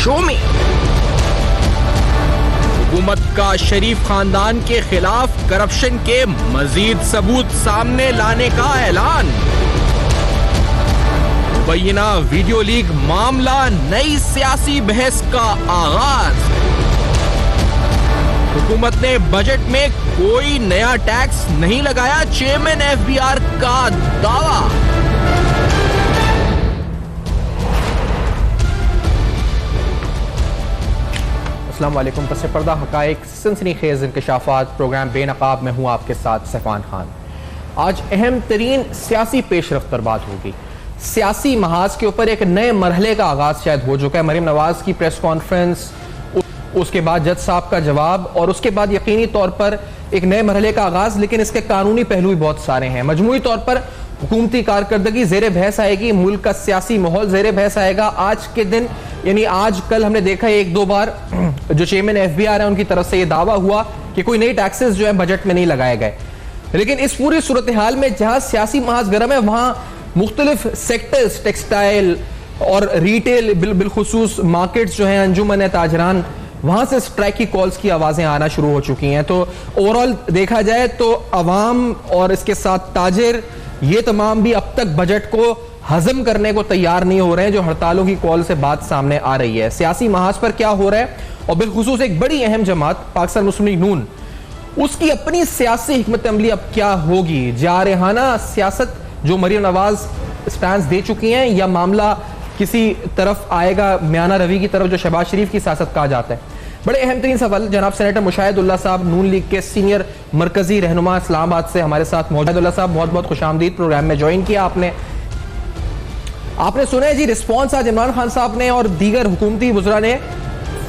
Show में। हुकूमत का शरीफ खानदान के खिलाफ करप्शन के मजीद सबूत सामने लाने का ऐलान। मुबैना वीडियो लीक मामला नई सियासी बहस का आगाज। हुकूमत ने बजट में कोई नया टैक्स नहीं लगाया, चेयरमैन एफबीआर का दावा। अस्सलाम वालेकुम। पस पर्दा हकाइक सनसनीखेज इंकशाफात प्रोग्राम बेनकाब में हूँ आपके साथ सैफान खान। आज अहम तरीन सियासी पेशरफ्त पर बात होगी। सियासी महाज के ऊपर एक नए मरहले का आगाज शायद हो चुका है। मरीम नवाज की प्रेस कॉन्फ्रेंस, उसके बाद जज साहब का जवाब और उसके बाद यकीनी तौर पर एक नए मरहले का आगाज, लेकिन इसके कानूनी पहलू भी बहुत सारे हैं। मजमूई तौर पर हुकूमती कारकर्दगी जेर बहस आएगी, मुल्क का सियासी माहौल जेर बहस आएगा। आज के दिन यानी आज कल हमने देखा है एक दो बार जो चेयरमैन एफबीआर है उनकी तरफ से यह दावा हुआ कि कोई नई टैक्सेस जो है बजट में नहीं लगाए गए। लेकिन इस पूरी सूरत हाल में जहां सियासी महाज गर्म है वहां मुख्तलिफ सेक्टर्स, टेक्सटाइल और रिटेल बिलखुसूस मार्केट्स जो है, अंजुमन ताजरान, वहां से स्ट्राइक की कॉल्स की आवाजें आना शुरू हो चुकी हैं। तो ओवरऑल देखा जाए तो अवाम और इसके साथ ताजिर ये तमाम भी अब तक बजट को हजम करने को तैयार नहीं हो रहे हैं, जो हड़तालों की कॉल से बात सामने आ रही है। सियासी महाज पर क्या हो रहा है और बिलखुसूस एक बड़ी अहम जमात पाकिस्तान मुस्लिम लीग नून, उसकी अपनी सियासी हिकमत अमली अब क्या होगी। जारहाना सियासत जो मरीम नवाज स्टैंड दे चुकी हैं या मामला किसी तरफ आएगा मियाना रवि की तरफ जो शहबाज शरीफ की सियासत कहा जाता है। बड़े अहम तरीन सवाल जनाब सेनेटर मुशाहिदुल्लाह साहब नून लीग के सीनियर मरकजी रहनुमा इस्लामाबाद से हमारे साथ मौजूद। मुशाहिदुल्लाह साहब बहुत बहुत खुशामदीद, प्रोग्राम में ज्वाइन किया आपने सुना है जी रिस्पॉन्स आज इमरान खान साहब ने और दीगर हुकूमती वुज़रा ने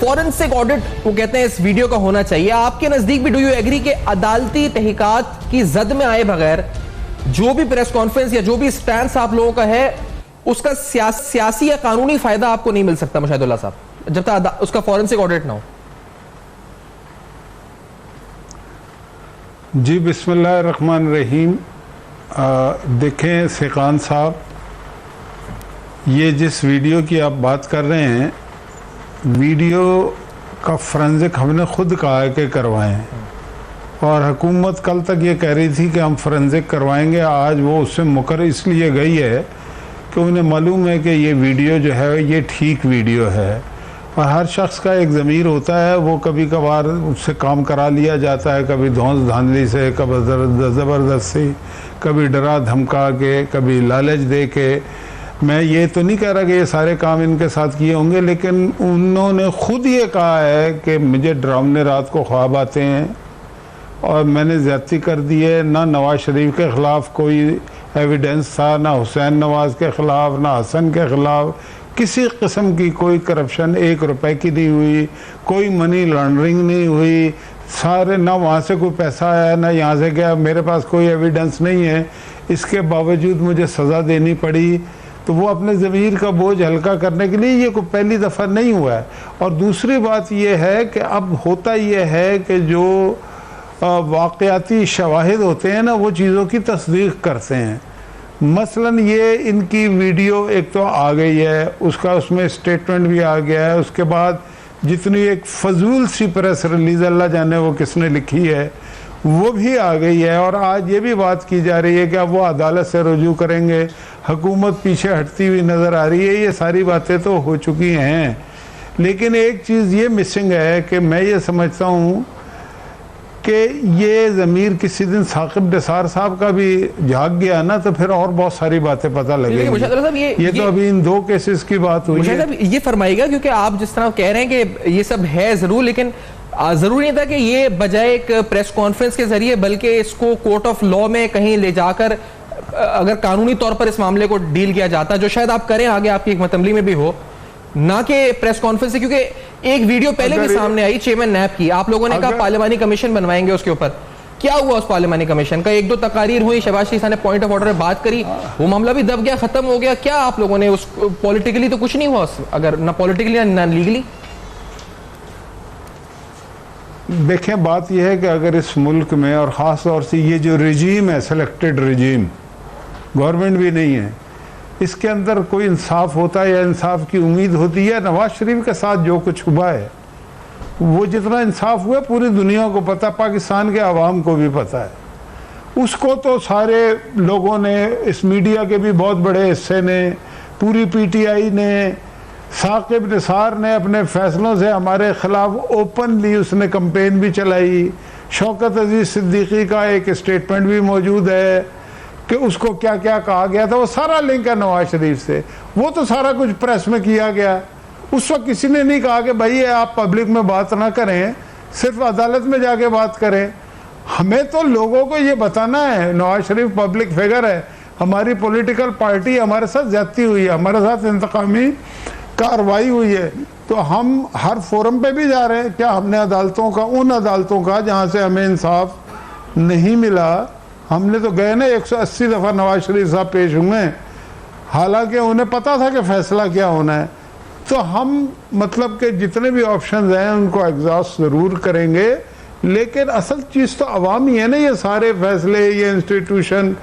फॉरेंसिक ऑडिट वो कहते हैं इस वीडियो का होना चाहिए। आपके नजदीक भी डू यू एग्री कि अदालती तहकीकात की जद में आए बगैर जो भी प्रेस कॉन्फ्रेंस या जो भी स्टैंड आप लोगों का है उसका सियासी या कानूनी फायदा आपको नहीं मिल सकता मुशाहिदुल्लाह साहब, जब तक उसका फॉरेंसिक ऑडिट ना हो? जी बिस्मिल्लाहिर्रहमानिर्रहीम। देखें सेखान साहब, ये जिस वीडियो की आप बात कर रहे हैं, वीडियो का फोरेंसिक हमने खुद कहा है कि करवाएं और हुकूमत कल तक ये कह रही थी कि हम फोरेंसिक करवाएंगे। आज वो उससे मुकर इसलिए गई है कि उन्हें मालूम है कि ये वीडियो जो है ये ठीक वीडियो है और हर शख्स का एक ज़मीर होता है, वो कभी कभार उससे काम करा लिया जाता है, कभी धौंस धांधली से, कभी ज़बरदस्ती, कभी डरा धमका के, कभी लालच दे के। मैं ये तो नहीं कह रहा कि ये सारे काम इनके साथ किए होंगे, लेकिन उन्होंने खुद ये कहा है कि मुझे डरावने रात को ख्वाब आते हैं और मैंने ज़्यादती कर दी है। ना नवाज शरीफ के ख़िलाफ़ कोई एविडेंस था, ना हुसैन नवाज के ख़िलाफ़, ना हसन के ख़िलाफ़ किसी किस्म की कोई करप्शन 1 रुपए की नहीं हुई, कोई मनी लॉन्ड्रिंग नहीं हुई। सारे ना वहाँ से कोई पैसा आया ना यहाँ से गया, मेरे पास कोई एविडेंस नहीं है। इसके बावजूद मुझे सज़ा देनी पड़ी। तो वो अपने ज़मीर का बोझ हल्का करने के लिए ये कोई पहली दफ़ा नहीं हुआ है। और दूसरी बात ये है कि अब होता ये है कि जो वाक़याती शवाहिद होते हैं ना, वो चीज़ों की तस्दीक करते हैं। मसलन ये इनकी वीडियो एक तो आ गई है, उसका उसमें स्टेटमेंट भी आ गया है, उसके बाद जितनी एक फजूल सी प्रेस रिलीज़ अल्लाह जाने वो किसने लिखी है वो भी आ गई है। और आज ये भी बात की जा रही है कि अब वो अदालत से रुजू करेंगे, हुकूमत पीछे हटती हुई नज़र आ रही है। ये सारी बातें तो हो चुकी हैं, लेकिन एक चीज़ ये मिसिंग है कि मैं ये समझता हूँ कि ये ज़मीर किसी दिन साकिब निसार साहब का भी जाग गया ना, तो फिर और बहुत सारी बातें पता लगेंगी। ये तो अभी इन 2 केसेस की बात हुई है। ये फरमाइएगा, क्योंकि आप जिस तरह कह रहे हैं कि ये सब है ज़रूर, लेकिन ज़रूरी नहीं था कि ये बजाय एक प्रेस कॉन्फ्रेंस के जरिए बल्कि इसको कोर्ट ऑफ लॉ में कहीं ले जाकर अगर कानूनी तौर पर इस मामले को डील किया जाता, जो शायद आप करें आगे आपकी हिकमत अमली में भी हो, ना कि प्रेस कॉन्फ्रेंस से। क्योंकि एक वीडियो पहले भी सामने आई चेयरमैन नैब की, आप लोगों ने कहा पार्लिमानी कमीशन बनवाएंगे उसके ऊपर। क्या हुआ उस पार्लिमानी कमीशन का? 1-2 तकारीर हुई, शहबाज शरीफ ने पॉइंट ऑफ ऑर्डर में बात करी, वो मामला भी दब गया, खत्म हो गया। क्या आप लोगों ने उस पॉलिटिकली तो कुछ नहीं हुआ, अगर ना पॉलिटिकली ना लीगली? देखें, बात यह है कि अगर इस मुल्क में और ख़ास तौर से ये जो रजीम है, सेलेक्टेड रजीम, गवर्नमेंट भी नहीं है, इसके अंदर कोई इंसाफ होता है या इंसाफ की उम्मीद होती है? नवाज शरीफ के साथ जो कुछ हुआ है वो जितना इंसाफ हुआ पूरी दुनिया को पता, पाकिस्तान के आवाम को भी पता है। उसको तो सारे लोगों ने, इस मीडिया के भी बहुत बड़े हिस्से ने, पूरी पीटीआई ने, साकिब निसार ने अपने फैसलों से हमारे खिलाफ ओपनली उसने कंपेन भी चलाई। शौकत अजीज सिद्दीकी का एक स्टेटमेंट भी मौजूद है कि उसको क्या क्या कहा गया था, वो सारा लिंक है नवाज शरीफ से। वो तो सारा कुछ प्रेस में किया गया। उस वक्त किसी ने नहीं कहा कि भाई आप पब्लिक में बात ना करें, सिर्फ अदालत में जाके बात करें। हमें तो लोगों को ये बताना है, नवाज शरीफ पब्लिक फिगर है, हमारी पॉलिटिकल पार्टी, हमारे साथ ज्यादती हुई है, हमारे साथ इंतकामी कार्रवाई हुई है, तो हम हर फोरम पे भी जा रहे हैं। क्या हमने अदालतों का, उन अदालतों का जहाँ से हमें इंसाफ नहीं मिला, हमने तो गए ना 180 दफ़ा नवाज शरीफ साहब पेश हुए, हालांकि उन्हें पता था कि फैसला क्या होना है। तो हम मतलब के जितने भी ऑप्शंस हैं उनको एग्जॉस्ट ज़रूर करेंगे, लेकिन असल चीज़ तो अवाम ही है ना। ये सारे फैसले, ये इंस्टीट्यूशन,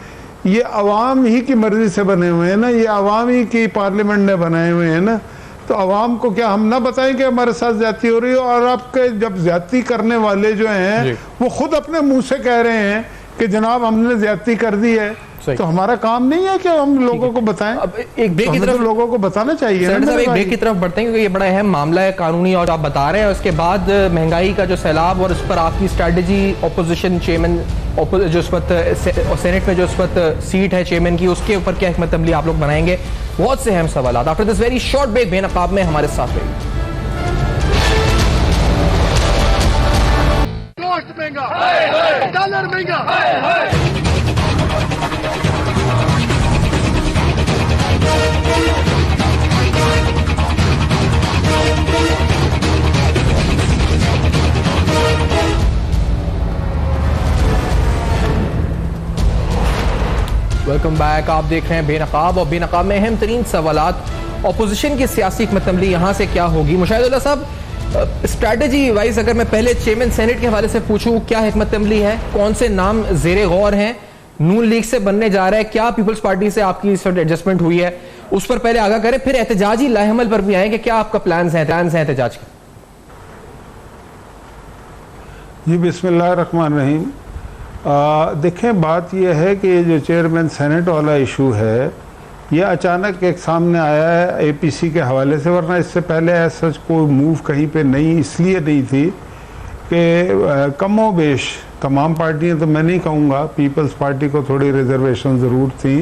ये अवाम ही की मर्जी से बने हुए हैं ना, ये अवाम ही की पार्लियामेंट ने बनाए हुए हैं ना। तो अवाम को क्या हम ना बताएं कि हमारे साथ ज्यादती हो रही है? और आपके जब ज्यादती करने वाले जो हैं वो खुद अपने मुंह से कह रहे हैं कि जनाब हमने ज्यादती कर दी है, तो हमारा काम नहीं है कि हम लोगों को बताएं। अब एक ब्रेक की तरफ तो लोगों को बताना चाहिए ना। साहब एक ब्रेक की तरफ बढ़ते हैं क्योंकि ये बड़ा अहम मामला है कानूनी, और आप बता रहे हैं उसके बाद महंगाई का जो सैलाब और उस पर आपकी स्ट्रेटजी, ऑपोजिशन चेयरमैन जो इस वक्त सेनेट में जो इस वक्त सीट है चेयरमैन की, उसके ऊपर क्या हिकमत अमली आप लोग बनाएंगे? बहुत से अहम सवाल। After this very short break Benakab में हमारे साथ रहिए। महंगा, डॉलर महंगा, वेलकम बैक। आप देख रहे हैं बेनकाब, और बेनकाब में अहम तरीन सवालात, ऑपोजिशन की सियासी हिकमत अमली यहाँ से क्या होगी? मुशाहिदुल्लाह साहब, स्ट्रैटेजी वाइज अगर मैं पहले चेयरमैन सेनेट के हवाले से पूछूं, क्या हिकमत अमली है? कौन से नाम जेरे गौर हैं? नून लीग से बनने जा रहा है, क्या पीपल्स पार्टी से आपकी एडजस्टमेंट हुई है? उस पर पहले आगाह करें, फिर एहतजाजी लाहेमल पर भी आए कि क्या आपका प्लान है एहतजाज का? जी बिस्मिल्लाहिर्रहमानिर्रहीम। देखें, बात यह है कि जो चेयरमैन सेनेट वाला इशू है, यह अचानक एक सामने आया है एपीसी के हवाले से, वरना इससे पहले सच कोई मूव कहीं पे नहीं इसलिए नहीं थी कि कमो बेश तमाम पार्टियां, तो मैं नहीं कहूँगा, पीपल्स पार्टी को थोड़ी रिजर्वेशन ज़रूर थी,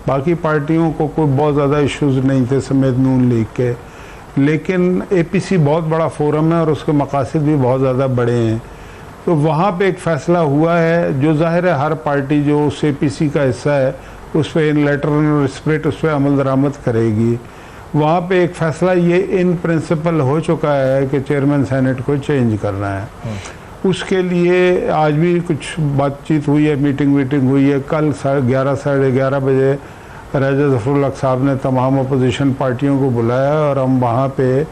बाकी पार्टियों को कोई बहुत ज़्यादा इश्यूज़ नहीं थे समेत नून लीग के। लेकिन एपीसी बहुत बड़ा फोरम है और उसके मकासद भी बहुत ज़्यादा बड़े हैं। तो वहाँ पे एक फ़ैसला हुआ है जो ज़ाहिर है हर पार्टी जो उस एपीसी का हिस्सा है उस पर इन लेटर और स्प्रिट उस पर अमल दरामद करेगी। वहाँ पे एक फ़ैसला ये इन प्रिंसिपल हो चुका है कि चेयरमैन सेनेट को चेंज करना है। उसके लिए आज भी कुछ बातचीत हुई है, मीटिंग हुई है। कल 11:30 साढ़े 11 बजे राजा ज़फ़रुल हक साहब ने तमाम अपोजिशन पार्टियों को बुलाया और हम वहाँ पे,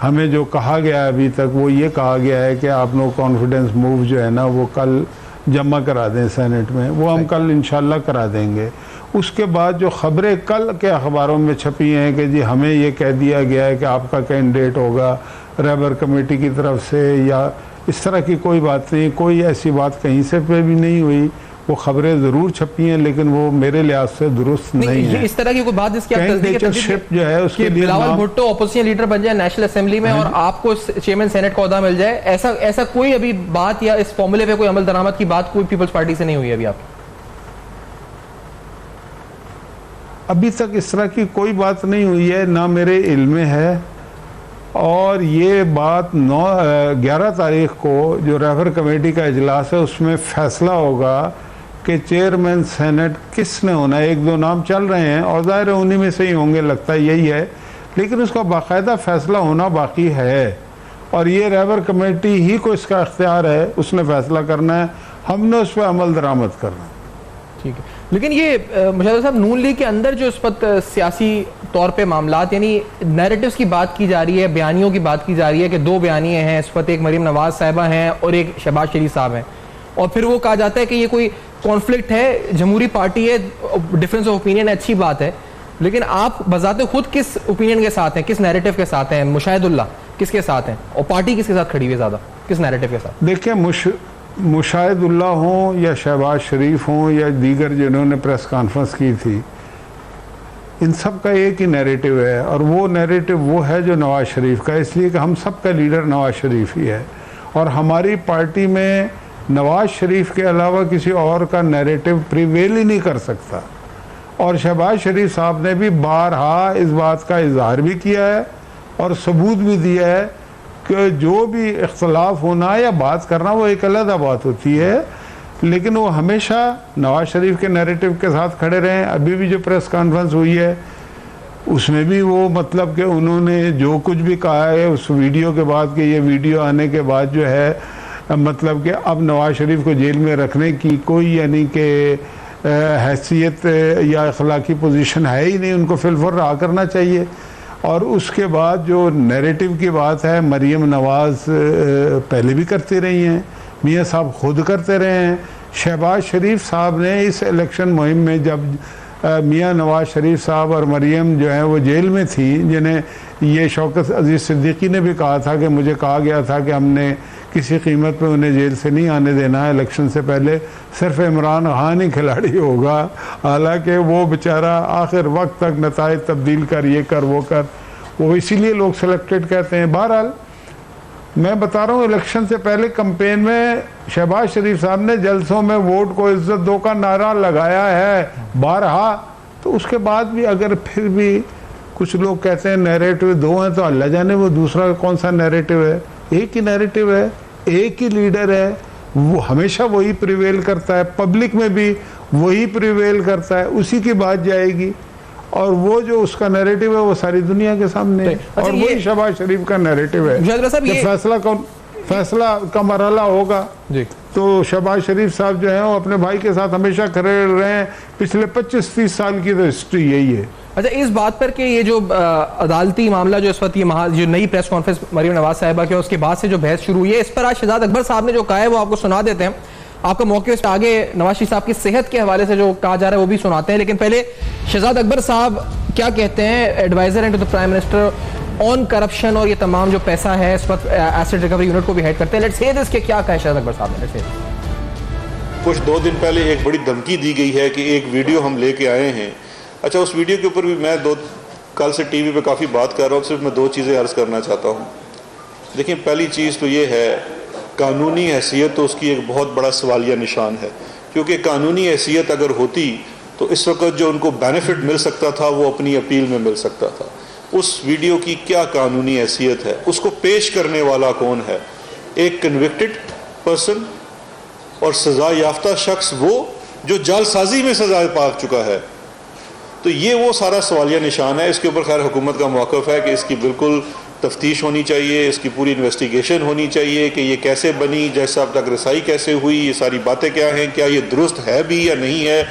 हमें जो कहा गया अभी तक वो ये कहा गया है कि आप लोग कॉन्फिडेंस मूव जो है ना वो कल जमा करा दें सेनेट में, वो हम कल इंशाल्लाह करा देंगे। उसके बाद जो खबरें कल के अखबारों में छपी हैं कि जी हमें ये कह दिया गया है कि आपका कैंडिडेट होगा रहबर कमेटी की तरफ से, या इस तरह की कोई बात नहीं, कोई ऐसी बात कहीं से पे भी नहीं हुई। वो खबरें ज़रूर छपी हैं लेकिन वो मेरे लिहाज से दुरुस्त नहीं है। इस तरह की कोई बात जिसकी आप कैंडिडेटशिप जो है उसके लिए बिलावल भुट्टो ऑपोजिशन लीडर बन जाए नेशनल असेंबली में और आपको चेयरमैन सेनेट का ओहदा मिल जाए, ऐसा कोई अभी बात या इस फॉर्मूले पे कोई अमल दरामद की बात कोई पीपल्स पार्टी से नहीं हुई अभी? आप अभी तक इस तरह की कोई बात नहीं हुई है, ना मेरे इल्म में है। और ये बात 11 तारीख को जो रेफर कमेटी का इजलास है उसमें फैसला होगा कि चेयरमैन सेनेट किसने होना है। 1-2 नाम चल रहे हैं और ज़ाहिर है उन्हीं में से ही होंगे, लगता है यही है, लेकिन उसका बाकायदा फैसला होना बाकी है और ये रेफर कमेटी ही को इसका इख्तियार है, उसने फैसला करना है, हमने उस पर अमल दरामद करना है। ठीक है, लेकिन ये मुशाहिद साहब नून लीग के अंदर जो इस वक्त सियासी तौर पे मामलात यानी नैरेटिव्स की बात की जा रही है, बयानियों की बात की जा रही है कि 2 बयानिए हैं इस वक्त, एक मरीम नवाज साहिबा हैं और एक शहबाज शरीफ साहब हैं, और फिर वो कहा जाता है कि ये कोई कॉन्फ्लिक्ट है, जमहूरी पार्टी है, डिफरेंस ऑफ ओपिनियन है, अच्छी बात है, लेकिन आप बजाते खुद किस ओपिनियन के साथ हैं, किस नैरेटिव के साथ हैं? मुशाहिदुल्लाह किसके साथ हैं और पार्टी किसके साथ खड़ी हुई ज़्यादा, किस नैरेटिव के साथ? देखिए, मुशाहिदुल्लाह हों या शहबाज शरीफ हों या दीगर जिन्होंने प्रेस कॉन्फ्रेंस की थी, इन सब का एक ही नैरेटिव है, और वो नैरेटिव वो है जो नवाज शरीफ का, इसलिए कि हम सब का लीडर नवाज शरीफ ही है, और हमारी पार्टी में नवाज शरीफ के अलावा किसी और का नैरेटिव प्रिवेल ही नहीं कर सकता। और शहबाज शरीफ साहब ने भी बारहा इस बात का इजहार भी किया है और सबूत भी दिया है कि जो भी इख्तलाफ होना या बात करना वो एक अलग बात होती है, लेकिन वो हमेशा नवाज शरीफ के नैरेटिव के साथ खड़े रहे। अभी भी जो प्रेस कॉन्फ्रेंस हुई है उसमें भी वो मतलब कि उन्होंने जो कुछ भी कहा है उस वीडियो के बाद, कि ये वीडियो आने के बाद जो है मतलब कि अब नवाज शरीफ को जेल में रखने की कोई यानी कि हैसियत या अखलाकी पोजीशन है ही नहीं, उनको फिलफुल रहा करना चाहिए। और उसके बाद जो नैरेटिव की बात है, मरीम नवाज़ पहले भी करती रही हैं, मियाँ साहब खुद करते रहे हैं। शहबाज शरीफ साहब ने इस इलेक्शन मुहिम में जब मियाँ नवाज शरीफ साहब और मरीम जो है वो जेल में थी, जिन्हें ये शौकत अजीज़ सिद्दीकी ने भी कहा था कि मुझे कहा गया था कि हमने किसी कीमत पे उन्हें जेल से नहीं आने देना है, इलेक्शन से पहले सिर्फ इमरान खान ही खिलाड़ी होगा, हालांकि वो बेचारा आखिर वक्त तक नताइज तब्दील कर, ये कर वो कर, वो इसीलिए लोग सेलेक्टेड कहते हैं। बहरहाल मैं बता रहा हूँ, इलेक्शन से पहले कैंपेन में शहबाज शरीफ साहब ने जलसों में वोट को इज्जत दो का नारा लगाया है बारहा, तो उसके बाद भी अगर फिर भी कुछ लोग कहते हैं नैरेटिव दो हैं, तो अल्लाह जाने वो दूसरा कौन सा नैरेटिव है। एक ही नैरेटिव है, एक ही लीडर है, वो हमेशा वही प्रिवेल करता है, पब्लिक में भी वही प्रिवेल करता है, उसी की बात जाएगी, और वो जो उसका नैरेटिव है वो सारी दुनिया के सामने है। अच्छा, और वही शहबाज शरीफ का नैरेटिव है कि फैसला का मरहला होगा जी, तो शहबाज शरीफ साहब जो है वो अपने भाई के साथ हमेशा खड़े रहे हैं, पिछले 25-30 साल की तो हिस्ट्री यही है। अच्छा, इस बात पर कि ये जो अदालती मामला जो इस वक्त ये जो नई प्रेस कॉन्फ्रेंस मरीम नवाज साहिबा के उसके बाद से जो बहस शुरू हुई है, इस पर आज शहजाद अकबर साहब ने जो कहा है वो आपको सुना देते हैं। आपका मौके से आगे नवाज शरीफ साहब की सेहत के हवाले से जो कहा जा रहा है वो भी सुनाते हैं, लेकिन पहले शहजाद अकबर साहब क्या कहते हैं, adviser and to the prime minister on corruption और ये तमाम जो पैसा है इस वक्त एसेट रिकवरी यूनिट को भी हेड करते हैं। लेट्स से दिस के क्या कहा शहजाद अकबर साहब ने। कुछ 2 दिन पहले एक बड़ी धमकी दी गई है कि एक वीडियो हम लेके आए हैं। अच्छा, उस वीडियो के ऊपर भी मैं कल से टीवी पे काफ़ी बात कर रहा हूँ, सिर्फ मैं 2 चीज़ें अर्ज़ करना चाहता हूँ। देखिए, पहली चीज़ तो ये है, कानूनी हैसियत तो उसकी एक बहुत बड़ा सवालिया निशान है, क्योंकि कानूनी हैसियत अगर होती तो इस वक्त जो उनको बेनिफिट मिल सकता था वो अपनी अपील में मिल सकता था। उस वीडियो की क्या कानूनी हैसियत है, उसको पेश करने वाला कौन है? एक कन्विक्टेड पर्सन और सज़ा याफ्ता शख्स, वो जो जालसाजी में सज़ा पा चुका है। तो ये वो सारा सवालिया निशान है। इसके ऊपर खैर हुकूमत का मौक़िफ़ है कि इसकी बिल्कुल तफ्तीश होनी चाहिए, इसकी पूरी इन्वेस्टिगेशन होनी चाहिए कि ये कैसे बनी, जज साहब तक रसाई कैसे हुई, ये सारी बातें क्या हैं, क्या ये दुरुस्त है भी या नहीं है।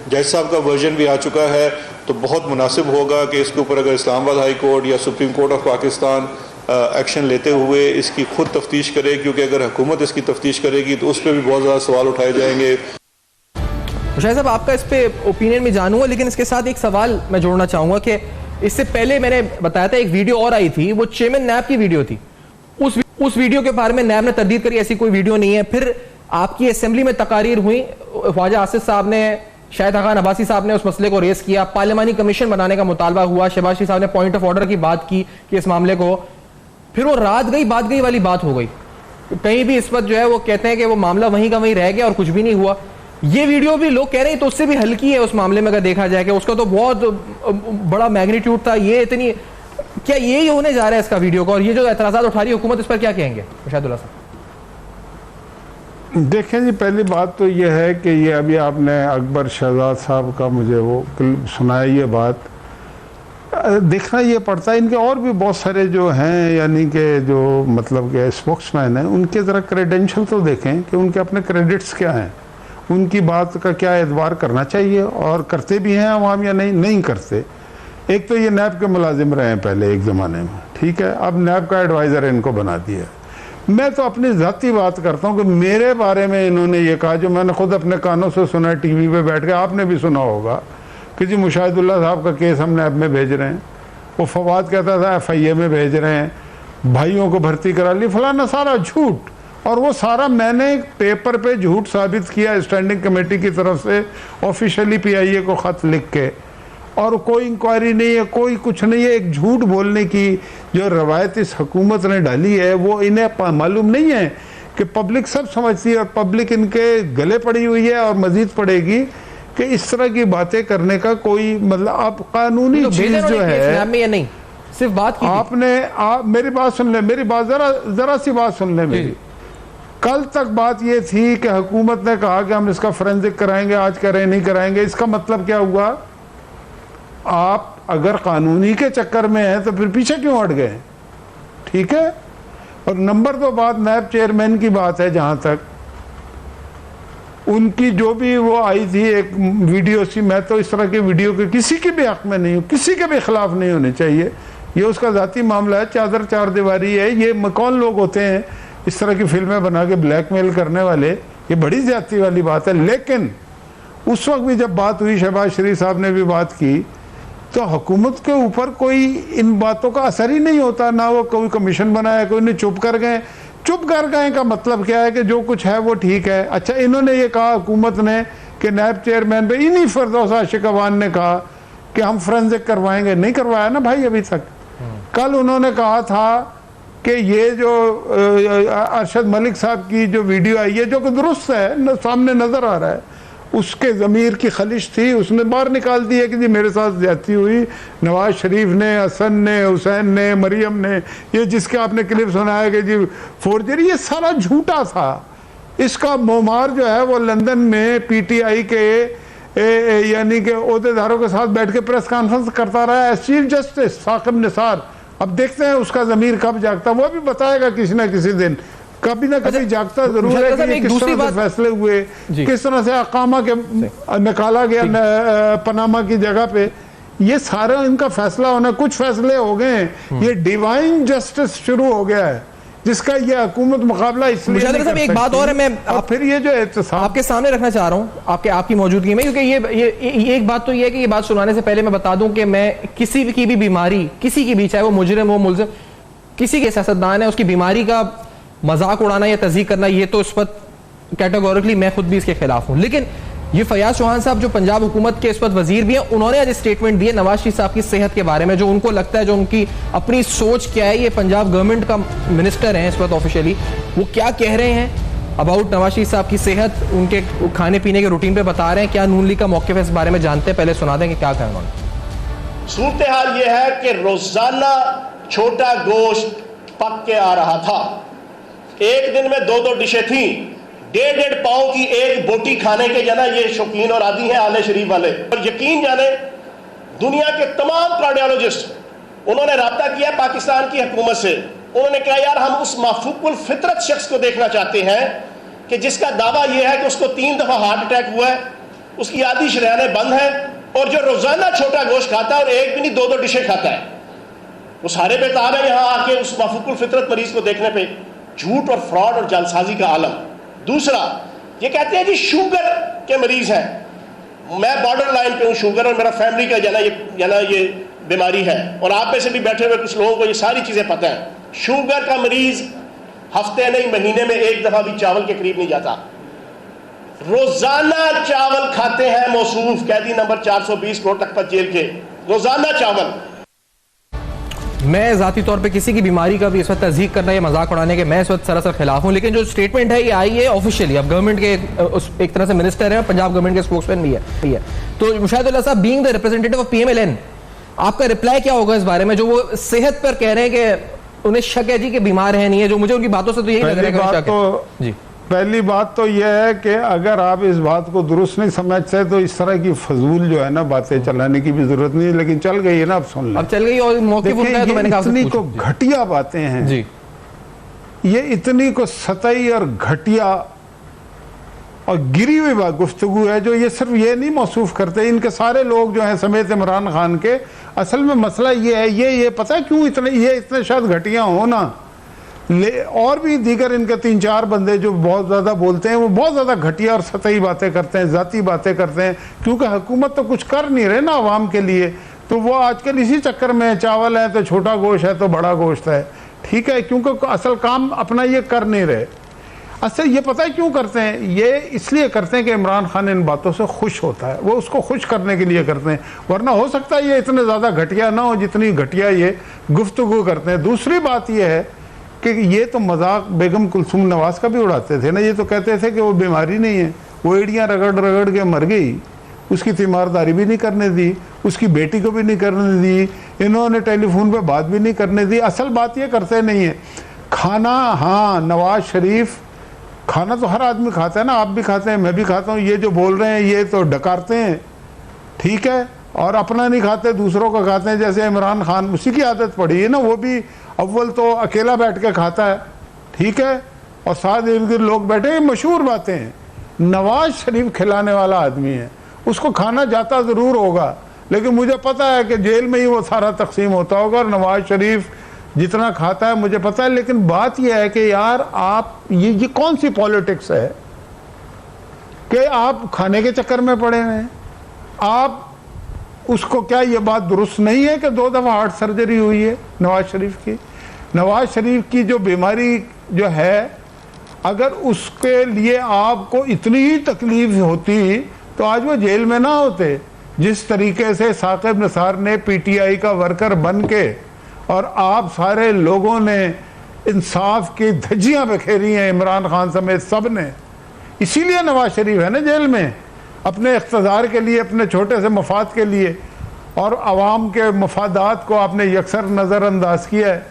जज साहब का वर्जन भी आ चुका है, तो बहुत मुनासिब होगा कि इसके ऊपर अगर इस्लामाबाद हाई कोर्ट या supreme court of Pakistan action लेते हुए इसकी खुद तफ्तीश करे, क्योंकि अगर हुकूमत इसकी तफ्तीश करेगी तो उस पर भी बहुत ज़्यादा सवाल उठाए जाएंगे। मुशाहिद साहब, आपका इस पे ओपिनियन में जानूंगा, लेकिन इसके साथ एक सवाल मैं जोड़ना चाहूंगा कि इससे पहले मैंने बताया था एक वीडियो और आई थी, वो चेयरमैन नैब की वीडियो थी। उस वीडियो के बारे में नैब ने तरदीद करी ऐसी कोई वीडियो नहीं है। फिर आपकी असेंबली में तकारीर हुई, ख्वाजा आसिफ साहब ने, शाहिद खान अब्बासी साहब ने उस मसले को रेस किया, पार्लियामानी कमीशन बनाने का मुतालबा हुआ, शहबाज शरीफ साहब ने पॉइंट ऑफ ऑर्डर की बात की कि इस मामले को, फिर वो रात गई बात गई वाली बात हो गई। कहीं भी इस वक्त जो है वो कहते हैं कि वो मामला वहीं का वहीं रह गया और कुछ भी नहीं हुआ। ये वीडियो भी लोग कह रहे हैं तो उससे भी हल्की है उस मामले में, अगर देखा जाए कि उसका तो बहुत बड़ा मैग्नीट्यूड था। ये इतनी, क्या यही होने जा रहा है इसका वीडियो का? और ये जो एतराज़ात उठा रही है हुकूमत, इस पर क्या कहेंगे मुशाहिदुल्लाह साहब? देखें जी, पहली बात तो ये है कि ये अभी आपने अकबर शहजाद साहब का मुझे वो सुनाया, ये बात देखना ये पड़ता है। इनके और भी बहुत सारे जो हैं यानी कि जो मतलब के स्पोक्समैन हैं, उनके ज़रा क्रेडेंशियल तो देखें कि उनके अपने क्रेडिट्स क्या हैं, उनकी बात का क्या एतबार करना चाहिए, और करते भी हैं अवाम या नहीं करते। एक तो ये नैब के मुलाजिम रहे हैं पहले एक ज़माने में, ठीक है, अब नैब का एडवाइज़र इनको बना दिया। मैं तो अपनी ज़ाती बात करता हूँ कि मेरे बारे में इन्होंने ये कहा, जो मैंने खुद अपने कानों से सुना टीवी पे बैठ के, आपने भी सुना होगा, कि जी मुशाहिदुल्लाह साहब का केस हम नैब में भेज रहे हैं, वो फवाद कहता था FIA में भेज रहे हैं, भाइयों को भर्ती करा ली, फलाना, सारा झूठ। और वो सारा मैंने पेपर पे झूठ साबित किया स्टैंडिंग कमेटी की तरफ से, ऑफिशियली PIA को ख़त लिख के। और कोई इंक्वायरी नहीं है, कोई कुछ नहीं है। एक झूठ बोलने की जो रवायत इस हुकूमत ने डाली है वो इन्हें मालूम नहीं है कि पब्लिक सब समझती है, और पब्लिक इनके गले पड़ी हुई है और मजीद पड़ेगी कि इस तरह की बातें करने का कोई मतलब, आप कानूनी चीज जो है में नहीं सिर्फ बात की आपने मेरी बात सुन ले, मेरी बात जरा सी बात सुन ले मेरी। कल तक बात ये थी कि हुकूमत ने कहा कि हम इसका फोरेंसिक कराएंगे, आज करें नहीं कराएंगे। इसका मतलब क्या हुआ? आप अगर कानूनी के चक्कर में हैं तो फिर पीछे क्यों हट गए? ठीक है। और नंबर 2 बात नैब चेयरमैन की बात है, जहां तक उनकी जो भी वो आई थी एक वीडियो सी, मैं तो इस तरह के वीडियो के किसी के भी हक में नहीं हूँ, किसी के भी खिलाफ नहीं होने चाहिए। ये उसका जाती मामला है, चादर चार दीवारी है। ये कौन लोग होते हैं इस तरह की फिल्में बना के ब्लैकमेल करने वाले? ये बड़ी ज्यादती वाली बात है। लेकिन उस वक्त भी जब बात हुई, शहबाज शरीफ साहब ने भी बात की, तो हुकूमत के ऊपर कोई इन बातों का असर ही नहीं होता। ना वो कोई कमीशन बनाया, कोई नहीं, चुप कर गए। चुप कर गए का मतलब क्या है कि जो कुछ है वो ठीक है। अच्छा, इन्होंने ये कहा हुकूमत ने कि नैब चेयरमैन पे, इन्हीं फिरदौस आशिक अवान ने कहा कि हम फोरेंसिक करवाएंगे। नहीं करवाया ना भाई अभी तक। कल उन्होंने कहा था कि ये जो अरशद मलिक साहब की जो वीडियो आई है, जो कि दुरुस्त है, सामने नजर आ रहा है, उसके ज़मीर की खलिश थी, उसने बाहर निकाल दी है कि जी मेरे साथ ज्यादती हुई। नवाज शरीफ ने, हसन ने, हुसैन ने, मरियम ने, ये जिसके आपने क्लिप सुनाया कि जी फोर्जरी, ये सारा झूठा था। इसका मोमार जो है वो लंदन में PTI के यानी कि ओहदेदारों के साथ बैठ के प्रेस कॉन्फ्रेंस करता रहा है, चीफ जस्टिस साकिब निसार। अब देखते हैं उसका ज़मीर कब जागता, वो भी बताएगा किसी ना किसी दिन, कभी ना कभी जागता जरूर है कि किस तरह से फैसले हुए, किस तरह से अकामा के निकाला गया पनामा की जगह पे। ये सारा इनका फैसला होना, कुछ फैसले हो गए हैं, ये डिवाइन जस्टिस शुरू हो गया है जिसका ये हुकूमत मुकाबला इसलिए नहीं कर एक बात और है, मैं फिर ये जो आपके सामने रखना चाह रहा हूं आपकी मौजूदगी में, क्योंकि ये एक बात तो ये है कि ये बात सुनाने से पहले मैं बता दूं कि मैं किसी की भी बीमारी, किसी की भी, चाहे वो मुजरिम हो, मुलजिम, किसी के सियासतदान है, उसकी बीमारी का मजाक उड़ाना या तज़ीक करना, ये तो इस वक्त कैटेगोरिकली मैं खुद भी इसके खिलाफ हूं। लेकिन ये फयाज चौहान साहब जो पंजाब हुकूमत के इस वक्त वजीर भी हैं, उन्होंने आज स्टेटमेंट दिए नवाज शरीफ साहब की सेहत के बारे में, जो उनको लगता है, जो उनकी अपनी सोच क्या है। ये पंजाब गवर्नमेंट का मिनिस्टर हैं इस वक्त ऑफिशियली, वो क्या कह रहे हैं अबाउट नवाज शरीफ साहब की सेहत, उनके खाने पीने के रूटीन पे बता रहे हैं। क्या नून लीग का मौक़िफ़ है इस बारे में जानते हैं, पहले सुना देंगे क्या कहा उन्होंने। सूरत हाल ये है कि रोजाना छोटा गोश्त पक के आ रहा था। एक दिन में 2-2 डिशें थी। 1.5 पाव की एक बोटी खाने के जना ये शौकीन और आदी हैं आले शरीफ वाले। और यकीन जाने दुनिया के तमाम कार्डियोलॉजिस्ट उन्होंने राब्ता किया पाकिस्तान की हुकूमत से। उन्होंने कहा यार हम उस माफूकुल फितरत शख्स को देखना चाहते हैं कि जिसका दावा यह है कि उसको 3 दफा हार्ट अटैक हुआ है, उसकी आधी शरियानें बंद हैं, और जो रोजाना छोटा गोश्त खाता है और एक भी नहीं 2-2 डिशें खाता है, वो सारे बेताब है यहाँ आके उस माफूकुल फितरत मरीज को देखने पे। झूठ और फ्रॉड और जालसाजी का आलम। दूसरा, ये कहते हैं जी शुगर के मरीज हैं। मैं बॉर्डर लाइन पे हूँ शुगर, और मेरा फैमिली का जना ये बीमारी है, और आप में से भी बैठे हुए कुछ लोगों को ये सारी चीजें पता है। शुगर का मरीज हफ्ते नहीं महीने में एक दफा भी चावल के करीब नहीं जाता। रोजाना चावल खाते हैं मौसूफ कैदी नंबर 420 कोट तखत जेल के, रोजाना चावल। मैं जाती तौर पे किसी की बीमारी का भी इस वक्त तज़हीक करना या मजाक उड़ाने के मैं इस वक्त सरासर खिलाफ हूं। लेकिन जो स्टेटमेंट है ये आई है ऑफिशियली, अब गवर्नमेंट के एक तरह से मिनिस्टर है, पंजाब गवर्नमेंट के स्पोक्समैन भी है। तो मुशाहिदुल्लाह साहब, being the representative of PMLN, आपका रिप्लाई क्या होगा इस बारे में, जो वो सेहत पर कह रहे हैं कि उन्हें शक है जी कि बीमार है नहीं है, जो मुझे उनकी बातों से तो यही लग रहा है जी। पहली बात तो यह है कि अगर आप इस बात को दुरुस्त नहीं समझते तो इस तरह की फजूल जो है ना बातें चलाने की भी जरूरत नहीं है। लेकिन चल गई है ना, अब सुन लें। अब चल गई और मौके पर है तो मैंने कहा इतनी को घटिया बातें हैं जी, ये इतनी को सतही और घटिया और गिरी हुई बात गुफ्तगू है, जो ये सिर्फ ये नहीं मौसूफ करते, इनके सारे लोग जो हैं समेत इमरान खान के। असल में मसला ये है, ये पता है क्यों इतने शायद घटिया हो ना, और भी दीगर इनके 3-4 बंदे जो बहुत ज़्यादा बोलते हैं, वो बहुत ज़्यादा घटिया और सतही बातें करते हैं, ज़ाती बातें करते हैं, क्योंकि हुकूमत तो कुछ कर नहीं रहे ना आवाम के लिए। तो वो आजकल इसी चक्कर में चावल है तो छोटा गोश्त है तो बड़ा गोश्त है, ठीक है, क्योंकि असल काम अपना ये कर नहीं रहे। अच्छा, ये पता है क्यों करते हैं? ये इसलिए करते हैं कि इमरान खान इन बातों से खुश होता है, वो उसको खुश करने के लिए करते हैं, वरना हो सकता है ये इतने ज़्यादा घटिया ना हो जितनी घटिया ये गुफ्तगू करते हैं। दूसरी बात ये है कि ये तो मजाक बेगम कुलसूम नवाज का भी उड़ाते थे ना, ये तो कहते थे कि वो बीमारी नहीं है, वो एड़ियाँ रगड़ रगड़ के मर गई, उसकी तीमारदारी भी नहीं करने दी, उसकी बेटी को भी नहीं करने दी, इन्होंने टेलीफोन पे बात भी नहीं करने दी। असल बात ये करते नहीं है। खाना, हाँ, नवाज शरीफ खाना तो हर आदमी खाता है ना, आप भी खाते हैं, मैं भी खाता हूँ। ये जो बोल रहे हैं ये तो डकारते हैं, ठीक है, और अपना नहीं खाते, दूसरों का खाते हैं। जैसे इमरान खान, उसी की आदत पड़ी है ना, वो भी अव्वल तो अकेला बैठ के खाता है, ठीक है, और साथ इर्द गिर्द लोग बैठे। ये मशहूर बातें हैं। नवाज शरीफ खिलाने वाला आदमी है, उसको खाना जाता ज़रूर होगा, लेकिन मुझे पता है कि जेल में ही वो सारा तकसीम होता होगा, और नवाज शरीफ जितना खाता है मुझे पता है। लेकिन बात यह है कि यार आप ये कौन सी पॉलिटिक्स है कि आप खाने के चक्कर में पड़े हुए हैं? आप उसको, क्या ये बात दुरुस्त नहीं है कि 2 दफ़ा हार्ट सर्जरी हुई है नवाज शरीफ की? नवाज शरीफ की जो बीमारी जो है, अगर उसके लिए आपको इतनी ही तकलीफ होती तो आज वो जेल में ना होते। जिस तरीके से साकिब निसार ने PTI का वर्कर बन के और आप सारे लोगों ने इंसाफ की धज्जियां बखेरी हैं, इमरान खान समेत सब ने, इसीलिए नवाज शरीफ है ना जेल में, अपने इख्तिदार के लिए, अपने छोटे से मफाद के लिए, और आवाम के मफादात को आपने यकसर नज़रअंदाज किया है।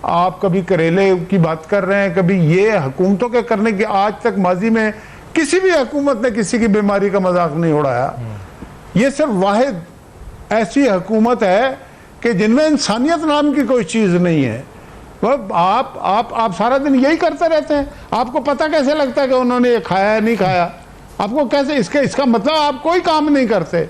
आप कभी करेले की बात कर रहे हैं, कभी ये हुकूमतों के करने की। आज तक माजी में किसी भी हुकूमत ने किसी की बीमारी का मजाक नहीं उड़ाया। ये सिर्फ वाहिद ऐसी हुकूमत है कि जिनमें इंसानियत नाम की कोई चीज़ नहीं है। वो आप सारा दिन यही करते रहते हैं। आपको पता कैसे लगता है कि उन्होंने ये खाया है नहीं खाया? आपको कैसे इसका मतलब आप कोई काम नहीं करते।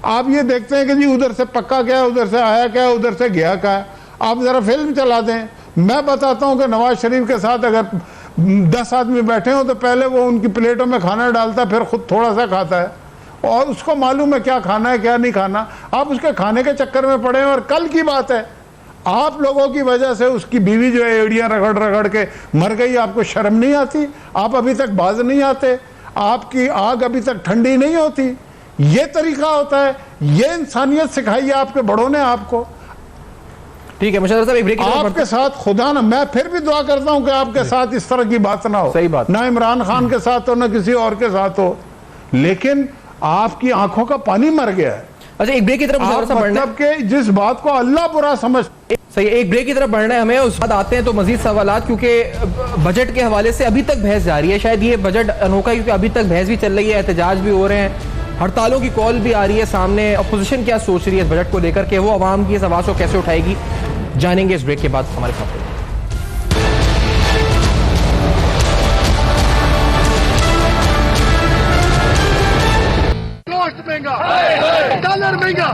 आप ये देखते हैं कि जी उधर से पक्का क्या, उधर से आया क्या, उधर से गया क्या। आप ज़रा फिल्म चला दें, मैं बताता हूँ कि नवाज शरीफ के साथ अगर 10 आदमी बैठे हो तो पहले वो उनकी प्लेटों में खाना डालता है, फिर खुद थोड़ा सा खाता है, और उसको मालूम है क्या खाना है क्या नहीं खाना। आप उसके खाने के चक्कर में पड़े हैं। और कल की बात है, आप लोगों की वजह से उसकी बीवी जो है एड़ियाँ रगड़ रगड़ के मर गई। आपको शर्म नहीं आती? आप अभी तक बाज नहीं आते? आपकी आग अभी तक ठंडी नहीं होती? ये तरीका होता है? ये इंसानियत सिखाई है आपके बड़ों ने आपको? ठीक है मुशर्रफ साहब, एक ब्रेक आपके साथ खुदा ना, मैं फिर भी दुआ करता हूं कि आपके साथ इस तरह की बात ना हो। सही बात, ना इमरान खान के साथ हो, ना किसी और के साथ हो, लेकिन आपकी आंखों का पानी मर गया है। अच्छा, एक ब्रेक की तरफ मतलब कि जिस बात को अल्लाह बुरा समझ। सही, एक ब्रेक की तरफ बढ़ना है हमें, उस बाद आते हैं तो मजीद सवालात, क्योंकि बजट के हवाले से अभी तक बहस जारी है। शायद ये बजट अनोखा, क्योंकि अभी तक बहस भी चल रही है, एहतजाज भी हो रहे हैं, हड़तालों की कॉल भी आ रही है सामने। अपोजिशन क्या सोच रही है इस बजट को लेकर के, वो आवाम की इस आवाज को कैसे उठाएगी, जानेंगे इस ब्रेक के बाद। हमारे साथ गोश्त महंगा, डॉलर महंगा,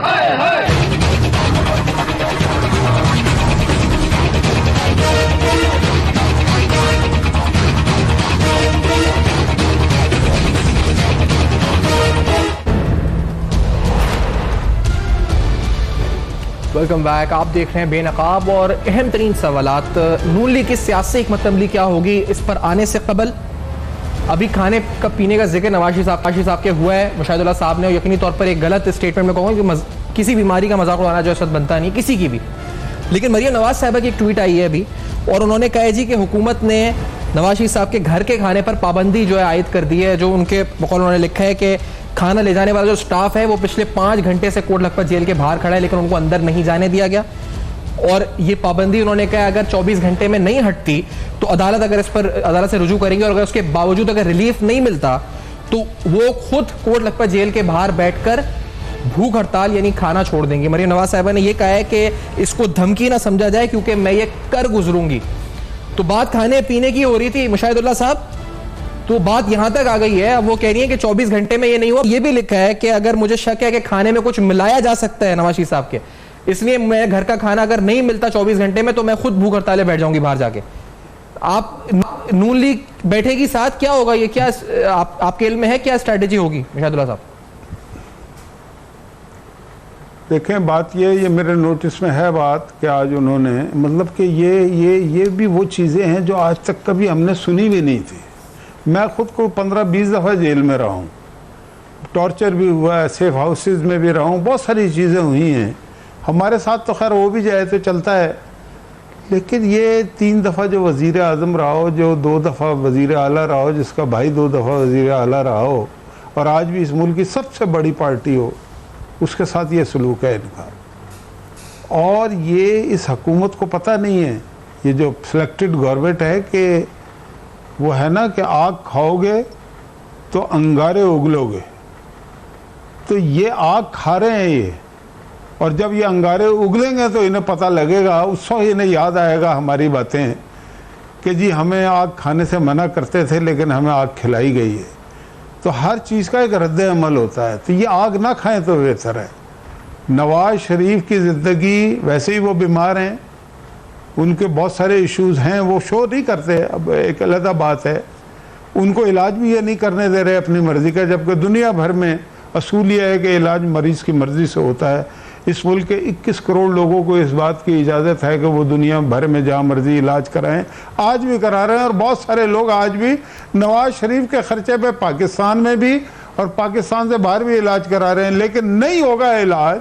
वेलकम बैक। आप देख रहे हैं बेनकाब, और अहम तरीन सवालात, नून लीग की सियासी हिकमत अमली क्या होगी, इस पर आने से कबल अभी खाने का पीने का जिक्र नवाज शरीफ साहब के हुआ है मुशाहिदुल्लाह साहब ने, और यकीनी तौर पर एक गलत स्टेटमेंट में कहूँगा कि किसी बीमारी का मजाक उड़ाना जो है बनता नहीं किसी की भी। लेकिन मरियम नवाज साहबा की एक ट्वीट आई है अभी, और उन्होंने कहा है जी कि हुकूमत ने नवाज शरीफ साहब के घर के खाने पर पाबंदी जो है आयद कर दी है। जो उनके बकौल उन्होंने लिखा है कि खाना ले जाने वाला जो स्टाफ है वो पिछले 5 घंटे से कोट लखपत जेल के बाहर खड़ा है, लेकिन उनको अंदर नहीं जाने दिया गया। और ये पाबंदी उन्होंने कहा अगर 24 घंटे में नहीं हटती तो अदालत अगर इस पर अदालत से रुजू करेंगे, और अगर उसके बावजूद अगर रिलीफ नहीं मिलता तो वो खुद कोट लखपत जेल के बाहर बैठकर भूख हड़ताल यानी खाना छोड़ देंगे। मरियम नवाज साहबा ने यह कहा है कि इसको धमकी ना समझा जाए, क्योंकि मैं ये कर गुजरूंगी। तो बात खाने पीने की हो रही थी मुशाहिदुल्लाह साहब, तो बात यहां तक आ गई है, अब वो कह रही है कि 24 घंटे में ये नहीं हुआ। ये भी लिखा है कि अगर मुझे शक है कि खाने में कुछ मिलाया जा सकता है नवाज शरीफ साहब के, इसलिए मैं घर का खाना अगर नहीं मिलता 24 घंटे में तो मैं खुद भूख हड़ताल बैठ जाऊंगी बाहर जाके। आप नून लीग बैठेगी साथ, क्या होगा ये, क्या आपके इल्म में है क्या स्ट्रेटेजी होगी निशातुल्लाह साहब? देखें बात ये मेरे नोटिस में है बात कि आज उन्होंने मतलब कि ये भी वो चीज़ें हैं जो आज तक कभी हमने सुनी भी नहीं थी। मैं खुद को 15-20 दफ़ा जेल में रहा हूँ, टॉर्चर भी हुआ है, सेफ हाउसेज में भी रहा हूँ, बहुत सारी चीज़ें हुई हैं हमारे साथ। तो खैर वो भी जाए तो चलता है, लेकिन ये 3 दफ़ा जो वज़ीर आज़म रहा हो, जो 2 दफ़ा वज़ीर आला रहा हो, जिसका भाई 2 दफ़ा वज़ीर आला रहा हो, और आज भी इस मुल्क की सबसे बड़ी पार्टी हो, उसके साथ ये सलूक है इनका। और ये इस हुकूमत को पता नहीं है, ये जो सिलेक्टेड गवर्नमेंट है, कि वो है ना कि आग खाओगे तो अंगारे उगलोगे। तो ये आग खा रहे हैं ये, और जब ये अंगारे उगलेंगे तो इन्हें पता लगेगा, उस वक्त इन्हें याद आएगा हमारी बातें कि जी हमें आग खाने से मना करते थे लेकिन हमें आग खिलाई गई है। तो हर चीज़ का एक रद्द अमल होता है, तो ये आग ना खाएं तो बेहतर है। नवाज शरीफ की ज़िंदगी, वैसे ही वो बीमार हैं, उनके बहुत सारे इश्यूज़ हैं, वो शो नहीं करते, अब एक अलग बात है। उनको इलाज भी ये नहीं करने दे रहे अपनी मर्ज़ी का, जबकि दुनिया भर में असूल ये है कि इलाज मरीज़ की मर्ज़ी से होता है। इस मुल्क के 21 करोड़ लोगों को इस बात की इजाज़त है कि वो दुनिया भर में जहाँ मर्जी इलाज कराएं, आज भी करा रहे हैं। और बहुत सारे लोग आज भी नवाज शरीफ के खर्चे पे पाकिस्तान में भी और पाकिस्तान से बाहर भी इलाज करा रहे हैं, लेकिन नहीं होगा इलाज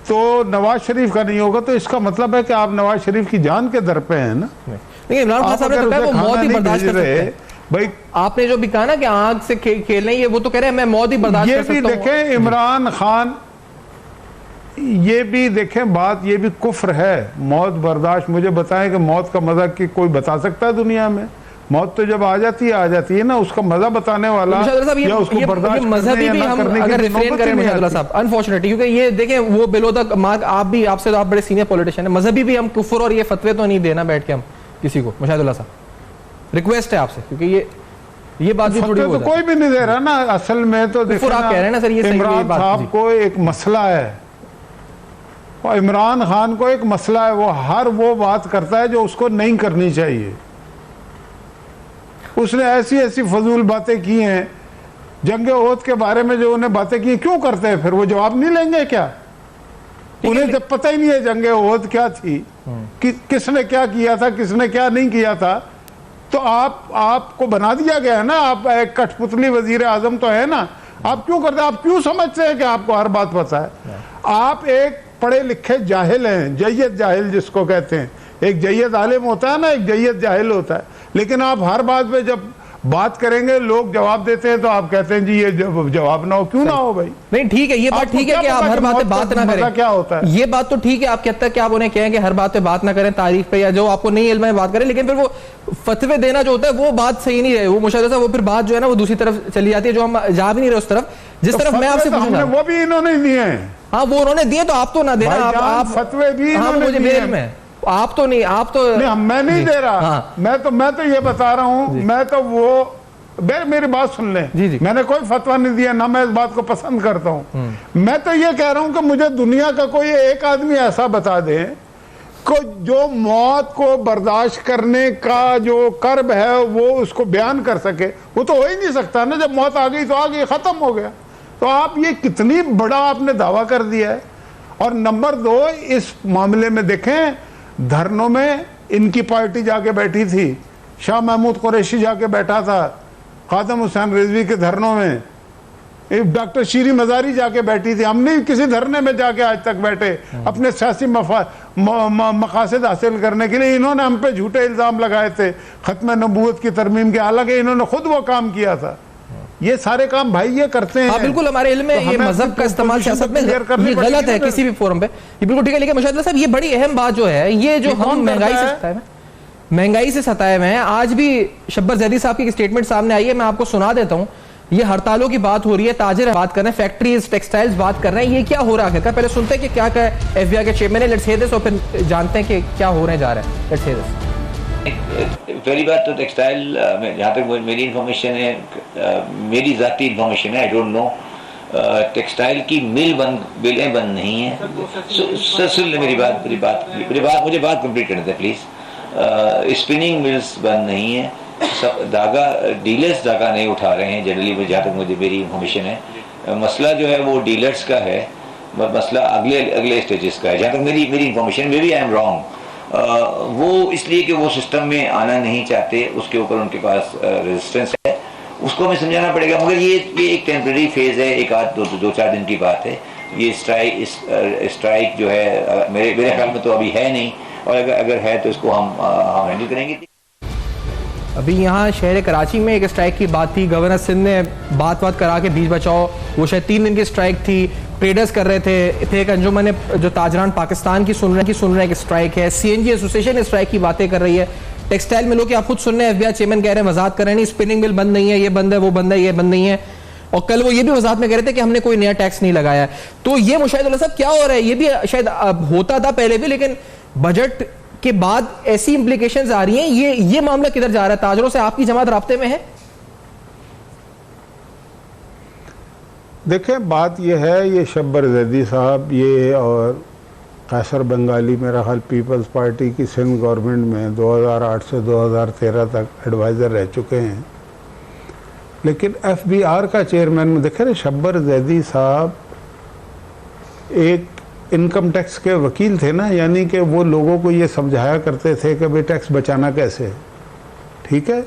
तो नवाज शरीफ का नहीं होगा, तो इसका मतलब है कि आप नवाज शरीफ की जान के दर पे हैं ना। इमरान खान साहब ने तो कहा वो मौत ही बर्दाश्त कर सकते हैं। भाई आपने जो भी कहा ना कि आग से खेल रही है, वो तो कह रहे हैं मैं मौत ही बर्दाश्त कर सकता हूं। ये भी देखें इमरान खान, ये भी देखें बात, ये भी कुफ्र है मौत बर्दाश्त। मुझे बताएं कि मौत का मजा की कोई बता सकता है दुनिया में? मौत तो जब आ जाती है ना, उसका मजा बताने वाला या उसको बर्दाश्त मजहबी भी हम अगर रिफ्रेन करें मुशाहिद साहब, अनफॉर्चुनेटली, क्योंकि ये देखें वो बिलो द मार्क, आप भी, आपसे तो आप बड़े सीनियर पॉलिटिशियन है, मजहबी भी हम कुफ्र और ये फतवे तो नहीं देना बैठ के हम किसी को। मुशाहिद साहब रिक्वेस्ट है आपसे, क्योंकि ये बात भी थोड़ी तो कोई भी नहीं दे रहा ना असल में। तो देखो आप कह रहे हैं ना सर, ये इमरान साहब को एक मसला है, और इमरान खान को एक मसला है, वो हर वो बात करता है जो उसको नहीं करनी चाहिए। उसने ऐसी ऐसी फजूल बातें की हैं, जंग ओहद के बारे में जो उन्हें बातें की, क्यों करते हैं फिर? वो जवाब नहीं लेंगे क्या? उन्हें जब पता ही नहीं है जंग ओहद क्या थी, किसने क्या किया था, किसने क्या नहीं किया था, तो आपको बना दिया गया है ना, आप एक कठपुतली वजीर आजम तो है ना, आप क्यों करते हैं? आप क्यों समझते हैं कि आपको हर बात पता है? आप एक पढ़े लिखे जाहिल हैं, जय्यद जाहिल जिसको कहते हैं। एक जय्यद आलिम होता है ना, एक जय्यद जाहिल होता है। लेकिन आप हर बात पे जब बात करेंगे, लोग जवाब देते हैं, तो आप कहते हैं जी ये जवाब ना हो। क्यों ना हो भाई? नहीं ठीक है, ये बात ठीक है कि आप हर बात पे बात ना करें। क्या होता है ये बात तो ठीक है, आप कहते हैं कि आप उन्हें कहें कि हर बात पे बात ना करें, तारीफ पे या जो आपको नहीं इल्म है बात करें, लेकिन फिर वो फतवे देना जो होता है वो बात सही नहीं है। वो मुशाहिद साहब, वो फिर बात जो है ना वो दूसरी तरफ चली जाती है, जो हम जा भी नहीं रहे उस तरफ जिस तरफ मैं आपसे पूछूंगा। वो भी इन्होंने दिए हैं। हाँ वो उन्होंने दिए, तो आप तो ना देना, आप फतवे भी मुझे मेल में, आप तो नहीं, आप तो नहीं, मैं नहीं दे रहा। हाँ। मैं तो ये बता रहा हूँ, मैं तो वो मेरी बात सुन लें। जी। मैंने कोई फतवा नहीं दिया, ना मैं इस बात को पसंद करता हूँ। मैं तो ये कह रहा हूँ कि मुझे दुनिया का कोई एक आदमी ऐसा बता दे को जो मौत को बर्दाश्त करने का जो कर्ब है वो उसको बयान कर सके। वो तो हो ही नहीं सकता ना, जब मौत आ गई तो आ गई, खत्म हो गया। तो आप ये कितनी बड़ा आपने दावा कर दिया है। और नंबर 2, इस मामले में देखें, धरनों में इनकी पार्टी जाके बैठी थी, शाह महमूद कुरैशी जाके बैठा था, खादम हुसैन रिजवी के धरनों में, डॉक्टर शीरी मजारी जाके बैठी थी। हम नहीं किसी धरने में जाके आज तक बैठे अपने सियासी मकासद हासिल करने के लिए। इन्होंने हम पे झूठे इल्जाम लगाए थे खत्म नबूवत की तरमीम के, हालांकि इन्होंने खुद वो काम किया था। ये सारे काम भाई ये करते हैं। बिल्कुल हमारे इल्म में ये मजहब का इस्तेमाल सियासत में ये गलत है किसी भी फोरम पे, ये बिल्कुल ठीक है। लेकिन मुशाहिद साहब, ये बड़ी अहम बात जो है, ये जो हम महंगाई से सताए हुए हैं, आज भी शब्बर जैदी साहब की स्टेटमेंट सामने आई है, मैं आपको सुना देता हूं। ये हड़तालों की बात हो रही है, ताजिर बात कर रहे हैं, फैक्ट्रीज टेक्सटाइल्स बात कर रहे हैं, ये क्या हो रहा है? पहले सुनते हैं कि क्या क्या एफबीआई के चेयरमैन ने, लेट्स हियर दिस, और फिर जानते हैं कि क्या होने जा रहा है। Let's hear this. पहली बात तो टेक्सटाइल में जहाँ तक मेरी इन्फॉर्मेशन है, मेरी ज़ाती इन्फॉर्मेशन है, आई डोंट नो, टेक्सटाइल की मिलें बंद नहीं है। सुन ले मेरी बात, मुझे बात कंप्लीट करने दें प्लीज़। स्पिनिंग मिल्स बंद नहीं है, सब धागा डीलर्स धागा नहीं उठा रहे हैं जनरली, में जहाँ तक मुझे मेरी इंफॉर्मेशन है। मसला जो है वो डीलर्स का है, मसला अगले स्टेजेस का है जहाँ तक मेरी information, maybe I am wrong. वो इसलिए कि वो सिस्टम में आना नहीं चाहते, उसके ऊपर उनके पास रेजिस्टेंस है, उसको हमें समझाना पड़ेगा। मगर ये एक टेम्परेरी फेज है, एक आध दो चार दिन की बात है। ये स्ट्राइक जो है मेरे ख्याल में तो अभी है नहीं, और अगर है तो इसको हम हैंडल करेंगे। अभी यहाँ शहर कराची में एक स्ट्राइक की बात थी, गवर्नर सिंध ने बात करा के बीच बचाओ, वो शायद 3 दिन की स्ट्राइक थी, ट्रेडर्स कर रहे थे एक अंजुमन जो ताजरान पाकिस्तान की सुन रहे हैं कि स्ट्राइक है, CNG एसोसिएशन स्ट्राइक की बातें कर रही है, टेक्सटाइल मिलों की आप खुद सुन रहे हैं, FBI चेयरमैन कह रहे हैं, वजाहत कर रहे हैं नहीं स्पिनिंग मिल बंद नहीं है, ये बंद है, वो बंद है, ये बंद नहीं है। और कल वो ये भी वजाहत में कह रहे थे कि हमने कोई नया टैक्स नहीं लगाया। तो ये मुशाहिद साहब क्या हो रहा है, ये भी शायद होता था पहले भी, लेकिन बजट के बाद ऐसी इंप्लीकेशंस आ रही हैं, ये मामला किधर जा रहा है? ताजरों से आपकी जमात राब्ते में है? देखें, बात यह है, ये शब्बर जैदी साहब ये और कैसर बंगाली मेरा ख्याल पीपल्स पार्टी की सिंध गवर्नमेंट में 2008 से 2013 तक एडवाइज़र रह चुके हैं, लेकिन FBR का चेयरमैन में देखे ना, शब्बर जैदी साहब एक इनकम टैक्स के वकील थे ना, यानी कि वो लोगों को ये समझाया करते थे कि भाई टैक्स बचाना कैसे, ठीक है,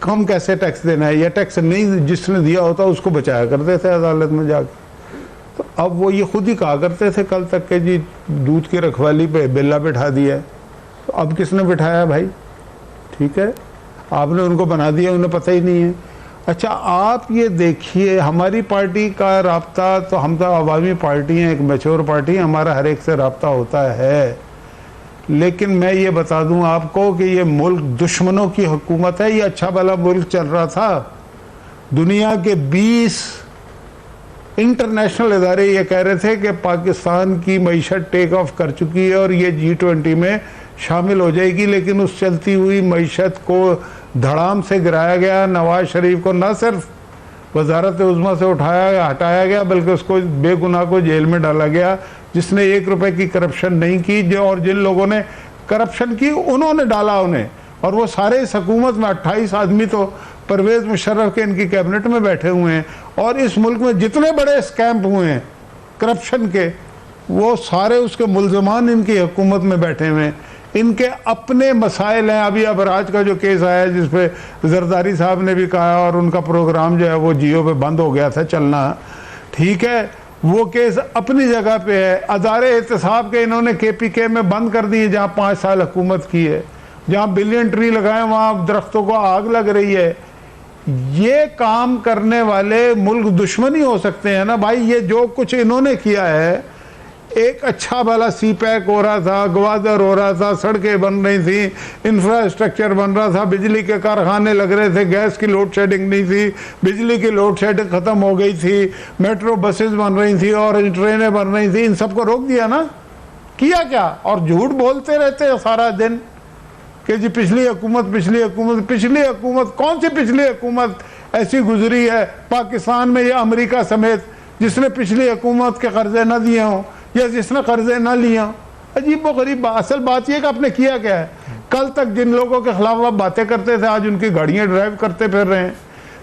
कम कैसे टैक्स देना है, या टैक्स नहीं जिसने दिया होता उसको बचाया करते थे अदालत में जाके। तो अब वो ये खुद ही कहा करते थे कल तक के जी दूध की रखवाली पे बिल्ला बिठा दिया है, तो अब किसने बिठाया भाई? ठीक है, आपने उनको बना दिया, उन्हें पता ही नहीं है। अच्छा, आप ये देखिए, हमारी पार्टी का राब्ता, तो हम तो अवामी पार्टी हैं, एक मैच्योर पार्टी, हमारा हर एक से राब्ता होता है, लेकिन मैं ये बता दूं आपको कि ये मुल्क दुश्मनों की हुकूमत है। ये अच्छा भला मुल्क चल रहा था, दुनिया के 20 इंटरनेशनल इदारे ये कह रहे थे कि पाकिस्तान की मईशत टेक ऑफ कर चुकी है और ये G20 में शामिल हो जाएगी, लेकिन उस चलती हुई मईशत को धड़ाम से गिराया गया। नवाज शरीफ को न सिर्फ वजारत उज़्मा से हटाया गया, बल्कि उसको बेगुनाह को जेल में डाला गया, जिसने 1 रुपए की करप्शन नहीं की, जो और जिन लोगों ने करप्शन की उन्होंने डाला उन्हें, और वो सारे इस हुकूमत में 28 आदमी तो परवेज़ मुशर्रफ के इनकी कैबिनेट में बैठे हुए हैं, और इस मुल्क में जितने बड़े स्कैम हुए हैं करप्शन के, वो सारे उसके मुल्ज़मान इनकी हुकूमत में बैठे हुए हैं। इनके अपने मसाइल हैं। अभी अबराज का जो केस आया है, जिसपे जरदारी साहब ने भी कहा, और उनका प्रोग्राम जो है वो जियो पे बंद हो गया था चलना, ठीक है, वो केस अपनी जगह पे है। अदारे एहतसाब के इन्होंने KPK में बंद कर दिए, जहाँ 5 साल हुकूमत की है, जहाँ बिलियन ट्री लगाए वहाँ दरख्तों को आग लग रही है। ये काम करने वाले मुल्क दुश्मन ही हो सकते हैं ना भाई। ये जो कुछ इन्होंने किया है, एक अच्छा भला CPEC हो रहा था, ग्वादर हो रहा था, सड़कें बन रही थी, इंफ्रास्ट्रक्चर बन रहा था, बिजली के कारखाने लग रहे थे, गैस की लोड शेडिंग नहीं थी, बिजली की लोड शेडिंग ख़त्म हो गई थी, मेट्रो बसेस बन रही थी और ट्रेनें बन रही थी। इन सबको रोक दिया ना, किया क्या? और झूठ बोलते रहते हैं सारा दिन कि जी पिछली हुकूमत कौन सी पिछली हुकूमत ऐसी गुजरी है पाकिस्तान में या अमेरिका समेत जिसने पिछली हुकूमत के कर्जे न दिए हों या जिसने कर्जे न लिए हों? अजीब व गरीब। असल बात यह कि आपने किया क्या है? कल तक जिन लोगों के खिलाफ आप बातें करते थे, आज उनकी गाड़ियां ड्राइव करते फिर रहे हैं।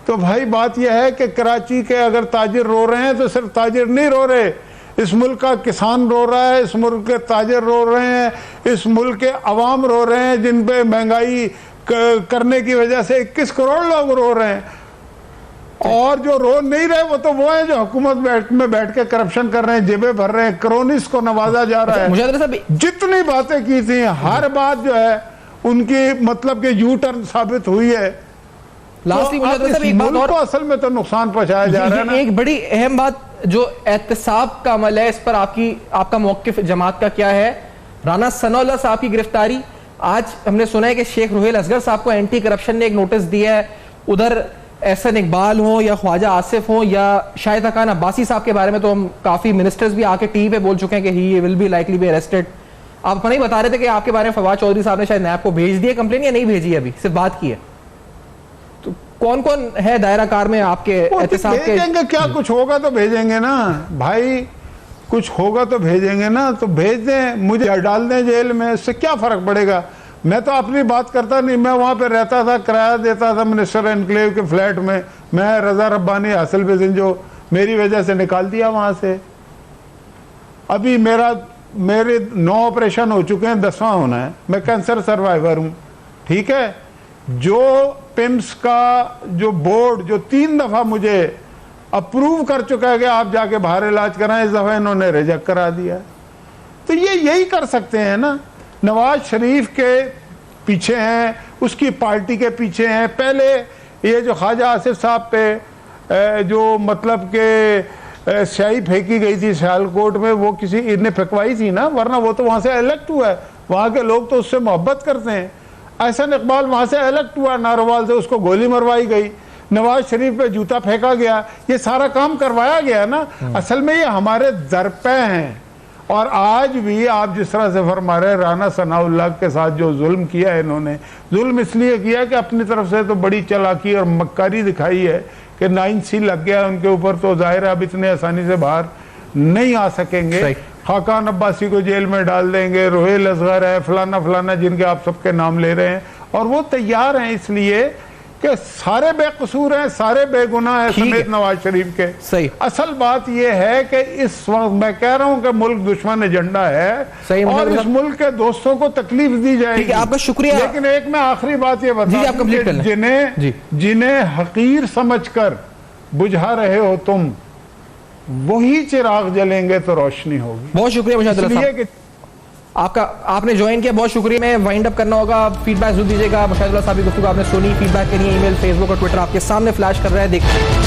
तो भाई बात यह है कि कराची के अगर ताजिर रो रहे हैं तो सिर्फ ताजिर नहीं रो रहे, इस मुल्क का किसान रो रहा है, इस मुल्क के ताजिर रो रहे हैं, इस मुल्क के अवाम रो रहे हैं, जिन पे महंगाई करने की वजह से 21 करोड़ लोग रो रहे हैं। और जो रो नहीं रहे वो है जो हुकूमत में बैठ के करप्शन कर रहे हैं, जेबें भर रहे हैं, क्रोनिस को नवाजा जा रहा है। जितनी बातें की थी, हर बात जो है उनकी मतलब कि यू टर्न साबित हुई है। लास्टली मुल्क को असल में तो नुकसान पहुंचाया जा रहा है ना। एक बड़ी अहम बात जो एहतसाब का अमल है, इस पर आपका मौक़िफ़ जमात का क्या है? राना सनाउल्लाह साहब की गिरफ्तारी, आज हमने सुना है कि शेख रुहेल असगर साहब को एंटी करप्शन ने एक नोटिस दिया है। उधर एहसन इकबाल हो या ख्वाजा आसिफ हो या शाहिद खान अब्बासी साहब के बारे में तो हम काफी मिनिस्टर्स भी आके टीवी पे बोल चुके हैं कि he will be likely be arrested. आप अपना ही बता रहे थे कि आपके बारे में फवाद चौधरी साहब ने शायद नैब को भेज दिया कंप्लेन, या नहीं भेजी? अभी सिर्फ बात की है। तो कौन कौन है दायरा कार में आपके एहतसाब के? भेजेंगे, क्या कुछ होगा तो भेजेंगे ना भाई, कुछ होगा तो भेजेंगे ना, तो भेज दें, मुझे डाल दें जेल में, इससे क्या फर्क पड़ेगा? मैं तो अपनी बात करता नहीं, मैं वहाँ पे रहता था, किराया देता था मिनिस्टर एनक्लेव के फ्लैट में। मैं रजा रब्बानी हासिल बेजिन जो मेरी वजह से निकाल दिया वहाँ से। अभी मेरे 9 ऑपरेशन हो चुके हैं, 10वां होना है। मैं कैंसर सर्वाइवर हूँ, ठीक है। जो पिम्स का जो बोर्ड जो 3 दफ़ा मुझे अप्रूव कर चुका है कि आप जाके बाहर इलाज कराएं, इस दफ़ा इन्होंने रिजेक्ट करा दिया। तो ये यही कर सकते हैं ना। नवाज शरीफ के पीछे हैं, उसकी पार्टी के पीछे हैं। पहले ये जो ख्वाजा आसिफ साहब पे जो मतलब के स्याही फेंकी गई थी सियालकोट में, वो किसी इन्हें फेंकवाई थी ना, वरना वो तो वहाँ से इलेक्ट हुआ है। वहाँ के लोग तो उससे मोहब्बत करते हैं। एहसन इकबाल वहाँ से इलेक्ट हुआ नारोवाल से, उसको गोली मरवाई गई। नवाज शरीफ पे जूता फेंका गया। ये सारा काम करवाया गया ना। असल में ये हमारे दर पे हैं। और आज भी आप जिस तरह से फरमा रहे, राना सनाउल्लाह के साथ जो जुल्म किया है इन्होंने, जुल्म इसलिए किया कि अपनी तरफ से तो बड़ी चालाकी और मक्कारी दिखाई है कि 9C लग गया उनके ऊपर, तो जाहिर है अब इतने आसानी से बाहर नहीं आ सकेंगे। खाकान अब्बासी को जेल में डाल देंगे, रोहेल असगर है, फलाना फलाना जिनके आप सबके नाम ले रहे हैं, और वो तैयार हैं इसलिए कि सारे बेकसूर हैं, सारे बेगुनाह हैं समेत नवाज शरीफ के। सही। असल बात यह है कि इस वक्त मैं कह रहा हूं कि मुल्क दुश्मन एजेंडा है और इस मुल्क के दोस्तों को तकलीफ दी जाएगी। आपका शुक्रिया। लेकिन एक मैं आखिरी बात ये बता दूं, जिन्हें हकीर समझकर बुझा रहे हो तुम, वही चिराग जलेंगे तो रोशनी होगी। बहुत शुक्रिया मुशाहिदुल्लाह साहब, आपका आपने ज्वाइन किया, बहुत शुक्रिया। मैं वाइंड अप करना होगा, फीडबैक जरूर दीजिएगा। मुशाहिदुल्लाह साहब की गुफ्तगू आपने सुनी, फीडबैक के लिए ईमेल, फेसबुक और ट्विटर आपके सामने फ्लैश कर रहा है, देखिए।